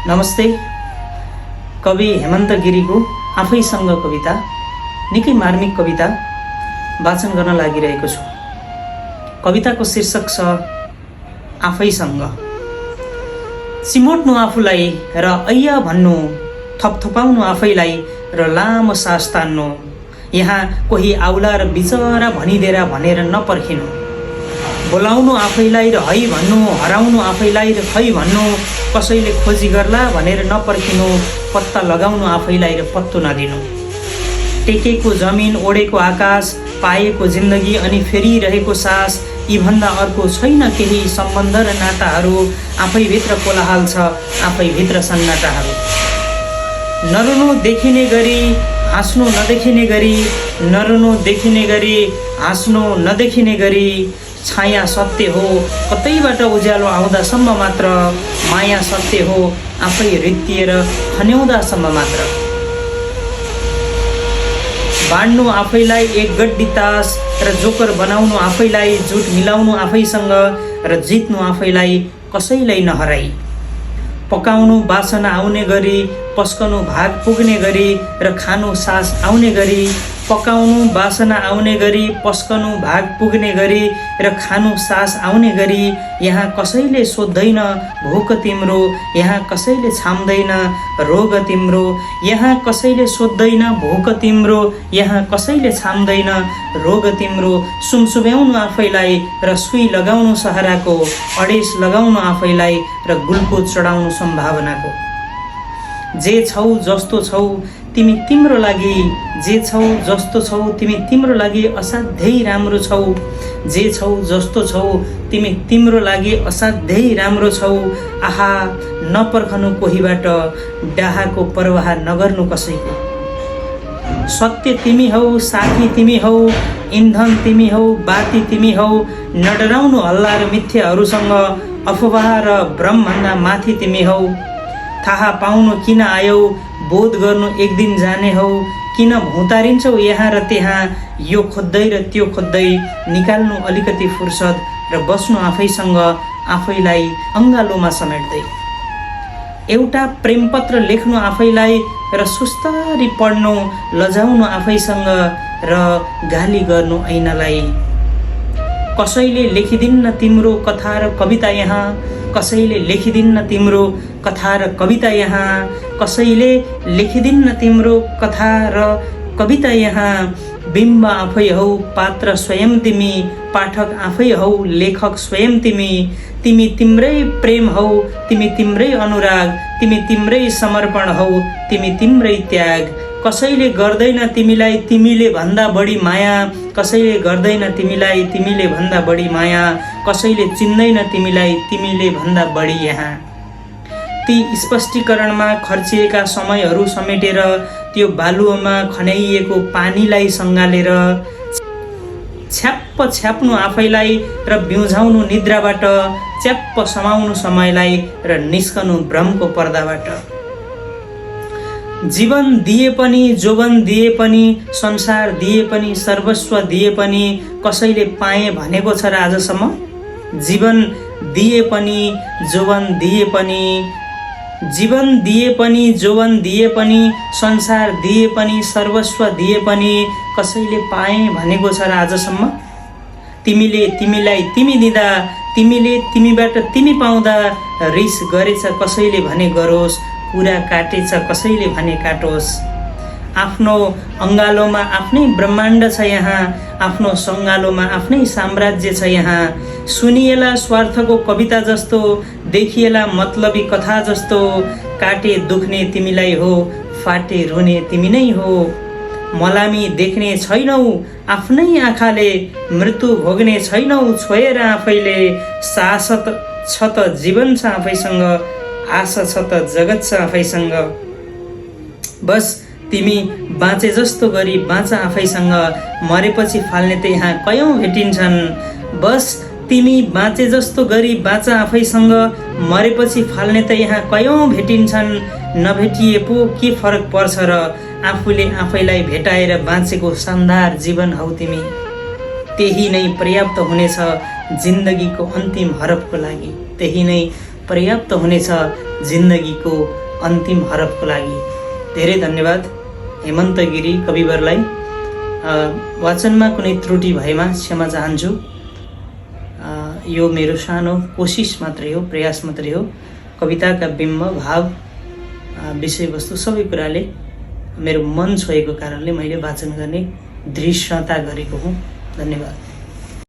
नमस्ते। कवि हेमन्त गिरीको आफैसँग कविता, निकै मार्मिक कविता वाचन गर्न लागिरहेको छु। कविताको शीर्षक छ आफैसँग। सिमोट्नु आफूलाई र ऐया भन्नु, थपथपाउनु आफैलाई र लामो सास तान्नु। यहाँ कोही आउला र बिचरा भनिदिएर भनेर नपर्खिनु। बोलाउनु आफैलाई र है भन्नु, हराउनु आफैलाई र खै भन्नु। कसैले खोजी गर्ला भनेर नपर्खिनु, पत्ता लगाउनु आफैलाई र पत्तो नदिनु। टेकेको जमिन, ओडेको आकाश, पाएको जिन्दगी अनि फेरिरहेको सास, यीभन्दा अर्को छैन केही सम्बन्ध र नाताहरू। आफैभित्र कोलाहल छ, आफैभित्र सन्नाटाहरू। नरुनु देखिने गरी हाँस्नु नदेखिने गरी, नरुनु देखिने गरी हाँस्नु नदेखिने गरी। छाया सत्य हो, कतैबाट उज्यालो आउँदासम्म मात्र। माया सत्य हो, आफै रित्तिएर खन्याउँदासम्म मात्र। बाँड्नु आफैलाई एक गड्डी तास र जोकर बनाउनु आफैलाई, जुट मिलाउनु आफैसँग र जित्नु आफैलाई कसैलाई नहराई। पकाउनु बासना आउने गरी, पस्कनु भाग पुग्ने गरी र खानु सास आउने गरी। पकाउनु बासना आउने गरी, पस्कनु भाग पुग्ने गरी र खानु सास आउने गरी। यहाँ कसैले सोध्दैन भोक तिम्रो, यहाँ कसैले छाम्दैन रोग तिम्रो। यहाँ कसैले सोध्दैन भोक तिम्रो, यहाँ कसैले छाम्दैन रोग तिम्रो। सुमसुम्याउनु आफैलाई र सुई लगाउनु सहाराको, अडेस लगाउनु आफैलाई र गुल्को चढाउनु सम्भावनाको। जे छौ जस्तो छौ तिमी तिम्रो लागि, जे छौ जस्तो छौ तिमी तिम्रो लागि असाध्यै राम्रो छौ। जे छौ जस्तो छौ तिमी तिम्रो लागि असाध्यै राम्रो छौ। आहा नपर्खनु कोहीबाट, डाहाको परवाह नगर्नु कसैको। सत्य तिमी हौ, साथी तिमी हौ, इन्धन तिमी हौ, बाती तिमी हौ। नडराउनु हल्ला र मिथ्याहरूसँग, अफवाह र भ्रमभन्दा माथि तिमी हौ। थाहा पाउनु किन आयौ, बोध गर्नु एक दिन जाने हौ। किन भौतारिन्छौ यहाँ र त्यहाँ, यो खोज्दै र त्यो खोज्दै। निकाल्नु अलिकति फुर्सद र बस्नु आफैसँग, आफैलाई अङ्गालोमा समेट्दै। एउटा प्रेमपत्र लेख्नु आफैलाई र सुस्तारी पढ्नु, लजाउनु आफैसँग र गाली गर्नु ऐनालाई। कसैले लेखिदिन्न तिम्रो कथा र कविता यहाँ, कसैले लेखिदिन्न तिम्रो कथा र कविता यहाँ। कसैले लेखिदिन्न तिम्रो कथा र कविता यहाँ। बिम्ब आफै हौ, पात्र स्वयं तिमी, पाठक आफै हौ, लेखक स्वयं तिमी। तिमी तिम्रै प्रेम हौ, तिमी तिम्रै अनुराग, तिमी तिम्रै समर्पण हौ, तिमी तिम्रै त्याग। कसैले गर्दैन तिमीलाई तिमीले भन्दा बढी माया, कसैले गर्दैन तिमीलाई तिमीले भन्दा बढी माया। कसैले चिन्दैन तिमीलाई तिमीले भन्दा बढी यहाँ। ती स्पष्टीकरणमा खर्चिएका समयहरू समेटेर, त्यो बालुवामा खन्याइएको पानीलाई सँगालेर। छ्याप्प छ्याप्नु आफैलाई र बिउझाउनु निद्राबाट, च्याप्प समाउनु समयलाई र निस्कनु भ्रमको पर्दाबाट। जीवन दिए पनि, जोवन दिए पनि, संसार दिए पनि, सर्वस्व दिए पनि, कसैले पाएँ भनेको छ र आजसम्म। जीवन दिए पनि, जोवन दिए पनि, जीवन दिए पनि, जोवन दिए पनि, संसार दिए पनि, सर्वस्व दिए पनि, कसैले पाएँ भनेको छ र आजसम्म। तिमीले तिमीलाई तिमी दिँदा, तिमीले तिमीबाट तिमी पाउँदा। रिस गरेछ कसैले भने गरोस्, कुरा काटेछ कसैले भने काटोस्। आफ्नो अङ्गालोमा आफ्नै ब्रह्माण्ड छ यहाँ, आफ्नो सङ्गालोमा आफ्नै साम्राज्य छ यहाँ। सुनिएला स्वार्थको कविता जस्तो, देखिएला मतलबी कथा जस्तो। काटे दुख्ने तिमीलाई हो, फाटे रुने तिमी नै हो। मलामी देख्ने छैनौ आफ्नै आँखाले, मृत्यु भोग्ने छैनौ छोएर आफैले। साहस छ त जीवन छ आफैसँग, आशा छ त जगत छ आफैसँग। बस तिमी बाँचे जस्तो गरी बाँच आफैसँग, मरेपछि फाल्ने त यहाँ कयौँ भेटिन्छन्। बस तिमी बाँचे जस्तो गरी बाँच आफैसँग, मरेपछि फाल्ने त यहाँ कयौँ भेटिन्छन्। नभेटिए पो के फरक पर्छ र, आफूले आफैलाई भेटाएर बाँचेको शानदार जीवन हौ तिमी। त्यही नै पर्याप्त हुनेछ जिन्दगीको अन्तिम हरफको लागि, त्यही नै पर्याप्त हुनेछ जिन्दगीको अन्तिम हरफको लागि। धेरै धन्यवाद हेमन्त गिरी कविवरलाई। वाचनमा कुनै त्रुटि भएमा क्षमा चाहन्छु। यो मेरो सानो कोसिस मात्रै हो, प्रयास मात्रै हो। कविताका बिम्ब, भाव, विषयवस्तु सबै कुराले मेरो मन छोएको कारणले मैले वाचन गर्ने दृश्यता गरेको हुँ। धन्यवाद।